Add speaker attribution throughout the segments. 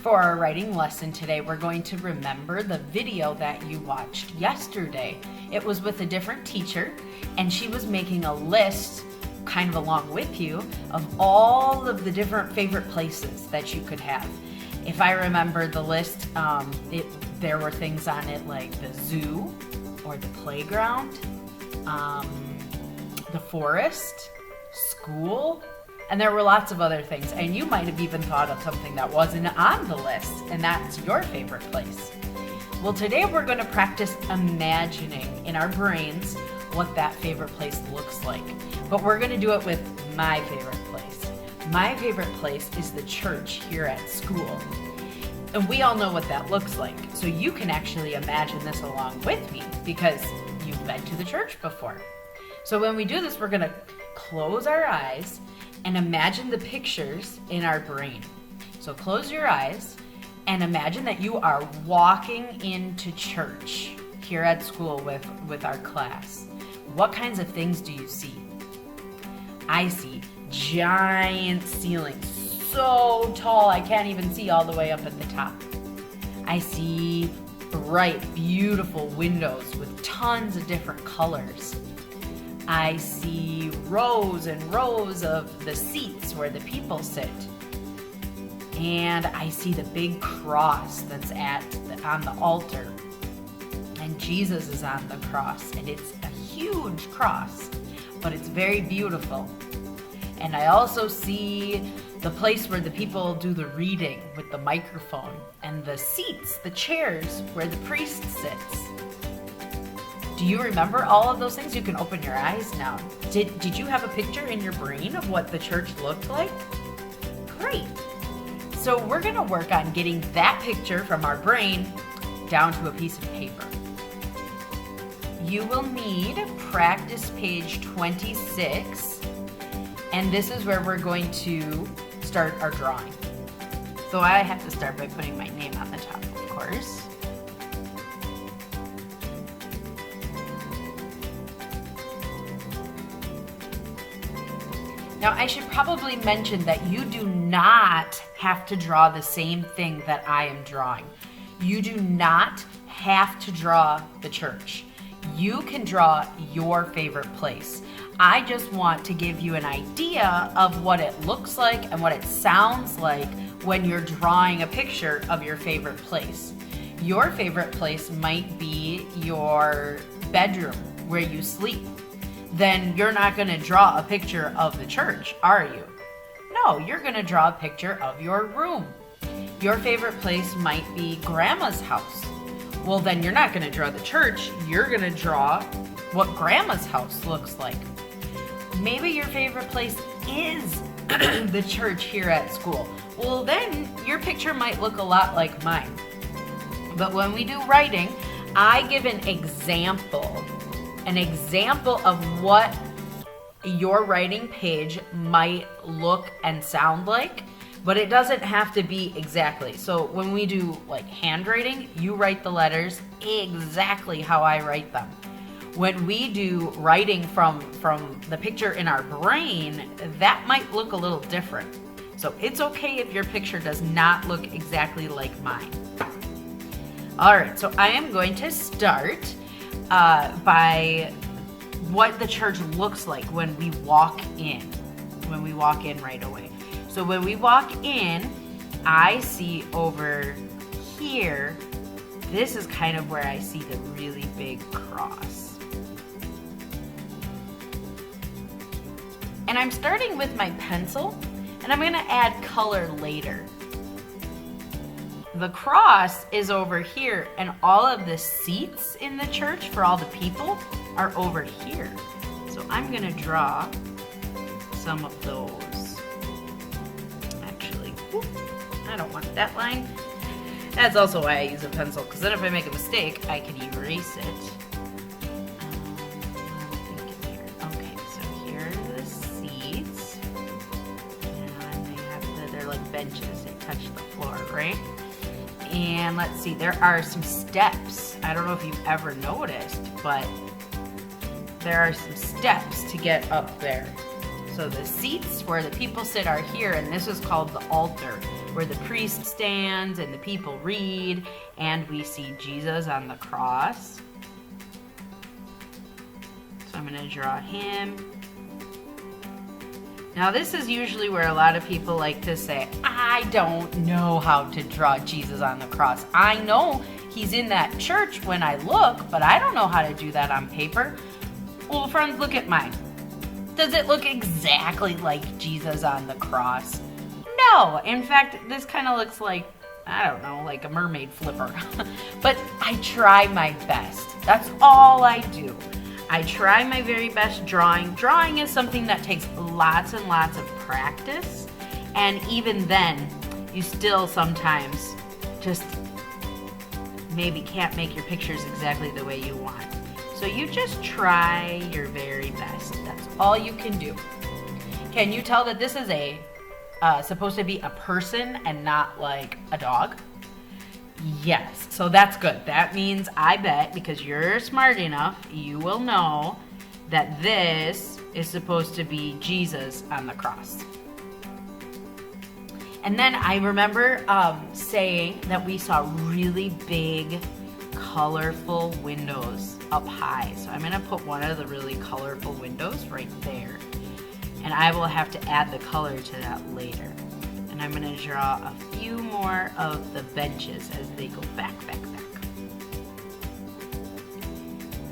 Speaker 1: For our writing lesson today, we're going to remember the video that you watched yesterday. It was with a different teacher, and she was making a list, kind of along with you, of all of the different favorite places that you could have. If I remember the list, there were things on it like the zoo, or the playground, the forest, school, and there were lots of other things. And you might have even thought of something that wasn't on the list, and that's your favorite place. Well, today we're going to practice imagining in our brains what that favorite place looks like. But we're going to do it with my favorite place. My favorite place is the church here at school. And we all know what that looks like. So you can actually imagine this along with me because you've been to the church before. So when we do this, we're going to close our eyes and imagine the pictures in our brain. So close your eyes and imagine that you are walking into church here at school with our class. What kinds of things do you see? I see giant ceilings, so tall I can't even see all the way up at the top. I see bright, beautiful windows with tons of different colors. I see rows and rows of the seats where the people sit. And I see the big cross that's on the altar. And Jesus is on the cross. And it's a huge cross, but it's very beautiful. And I also see the place where the people do the reading with the microphone. And the seats, the chairs where the priest sits. Do you remember all of those things? You can open your eyes now. Did you have a picture in your brain of what the church looked like? Great. So we're going to work on getting that picture from our brain down to a piece of paper. You will need practice page 26, and this is where we're going to start our drawing. So I have to start by putting my name on the top, of course. Now, I should probably mention that you do not have to draw the same thing that I am drawing. You do not have to draw the church. You can draw your favorite place. I just want to give you an idea of what it looks like and what it sounds like when you're drawing a picture of your favorite place. Your favorite place might be your bedroom where you sleep. Then you're not going to draw a picture of the church, are you? No, you're going to draw a picture of your room. Your favorite place might be Grandma's house. Well, then you're not going to draw the church. You're going to draw what Grandma's house looks like. Maybe your favorite place is the church here at school. Well, then your picture might look a lot like mine. But when we do writing, I give an example of what your writing page might look and sound like, but it doesn't have to be exactly. So when we do like handwriting, you write the letters exactly how I write them. When we do writing from the picture in our brain, that might look a little different. So it's okay if your picture does not look exactly like mine. All right, so I am going to start by what the church looks like when we walk in right away. So when we walk in, I see over here, this is kind of where I see the really big cross. And I'm starting with my pencil, and I'm going to add color later. The cross is over here, and all of the seats in the church for all the people are over here. So I'm going to draw some of those. Actually, I don't want that line. That's also why I use a pencil, because then if I make a mistake, I can erase it. Okay, so here are the seats. And they're like benches. They touch the floor, right? And let's see, there are some steps. I don't know if you've ever noticed, but there are some steps to get up there. So the seats where the people sit are here, and this is called the altar, where the priest stands and the people read, and we see Jesus on the cross. So I'm going to draw him. Now this is usually where a lot of people like to say, I don't know how to draw Jesus on the cross. I know he's in that church when I look, but I don't know how to do that on paper. Well, friends, look at mine. Does it look exactly like Jesus on the cross? No. In fact, this kind of looks like, I don't know, like a mermaid flipper. But I try my best. That's all I do. I try my very best drawing. Drawing is something that takes lots and lots of practice. And even then, you still sometimes just maybe can't make your pictures exactly the way you want. So you just try your very best. That's all you can do. Can you tell that this is supposed to be a person and not like a dog? Yes, so that's good. That means, I bet, because you're smart enough, you will know that this is supposed to be Jesus on the cross. And then I remember saying that we saw really big, colorful windows up high. So I'm going to put one of the really colorful windows right there. And I will have to add the color to that later. And I'm going to draw a few more of the benches as they go back.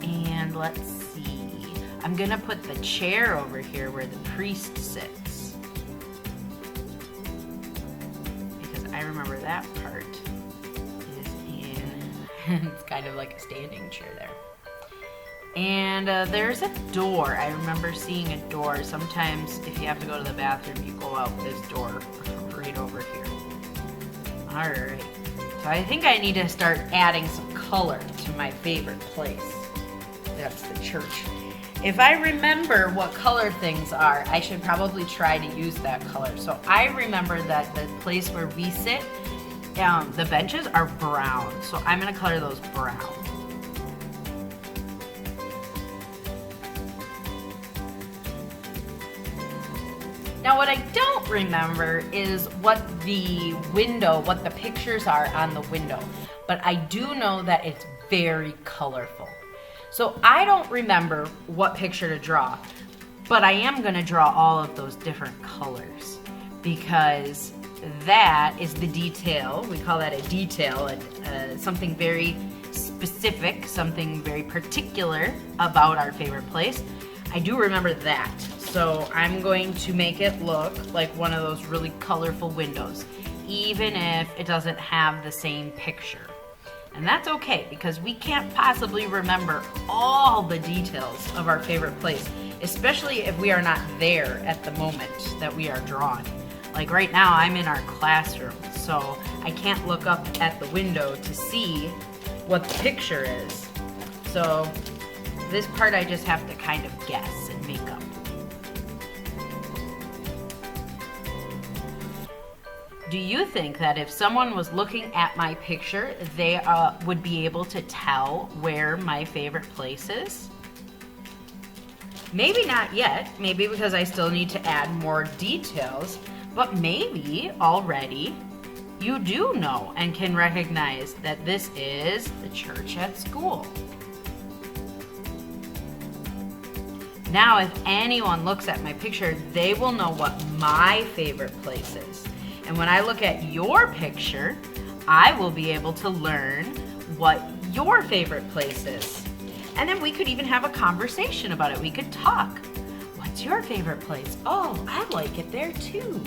Speaker 1: And let's see. I'm going to put the chair over here where the priest sits. Because I remember that part is in, it's kind of like a standing chair there. And there's a door. I remember seeing a door. Sometimes if you have to go to the bathroom, you go out this door right over here. All right. So I think I need to start adding some color to my favorite place. That's the church. If I remember what color things are, I should probably try to use that color. So I remember that the place where we sit, the benches are brown. So I'm going to color those brown. Now what I don't remember is what the pictures are on the window, but I do know that it's very colorful. So I don't remember what picture to draw, but I am going to draw all of those different colors because that is the detail. We call that a detail, something very specific, something very particular about our favorite place. I do remember that. So I'm going to make it look like one of those really colorful windows, even if it doesn't have the same picture. And that's okay, because we can't possibly remember all the details of our favorite place, especially if we are not there at the moment that we are drawing. Like right now, I'm in our classroom, so I can't look up at the window to see what the picture is. So this part I just have to kind of guess and make up. Do you think that if someone was looking at my picture, they would be able to tell where my favorite place is? Maybe not yet, maybe because I still need to add more details, but maybe already you do know and can recognize that this is the church at school. Now, if anyone looks at my picture, they will know what my favorite place is. And when I look at your picture, I will be able to learn what your favorite place is. And then we could even have a conversation about it. We could talk. What's your favorite place? Oh, I like it there too.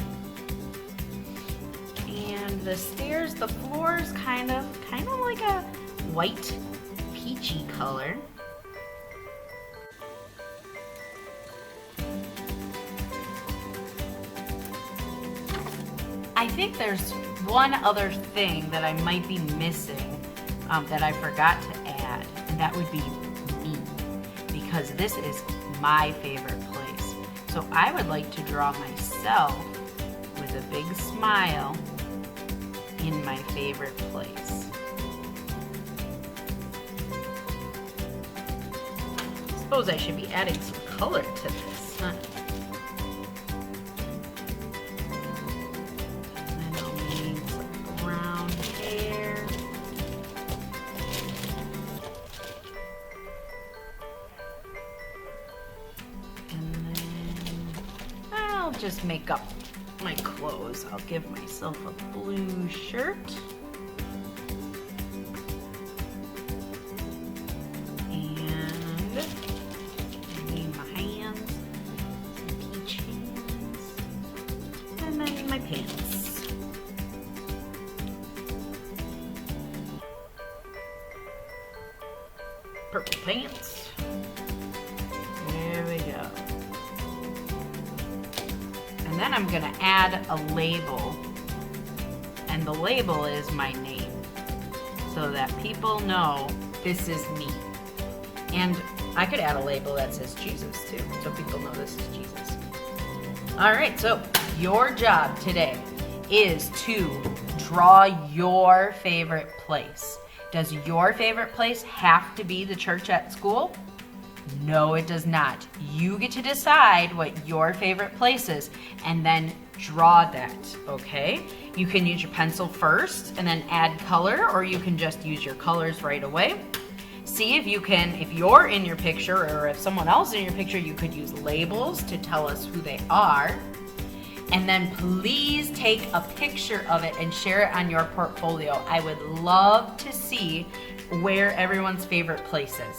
Speaker 1: And the stairs, the floor is kind of like a white, peachy color. I think there's one other thing that I might be missing that I forgot to add, and that would be me, because this is my favorite place. So I would like to draw myself with a big smile in my favorite place. I suppose I should be adding some color to this, huh? just make up my clothes. I'll give myself a blue shirt. And I need my hands, some peach hands, and then my pants. Purple pants. There we go. And then I'm gonna add a label, and the label is my name, so that people know this is me. And I could add a label that says Jesus too, so people know this is Jesus. All right, so your job today is to draw your favorite place. Does your favorite place have to be the church at school? No, it does not. You get to decide what your favorite place is and then draw that, okay? You can use your pencil first and then add color, or you can just use your colors right away. See if you can, if you're in your picture or if someone else in your picture, you could use labels to tell us who they are. And then please take a picture of it and share it on your portfolio. I would love to see where everyone's favorite place is.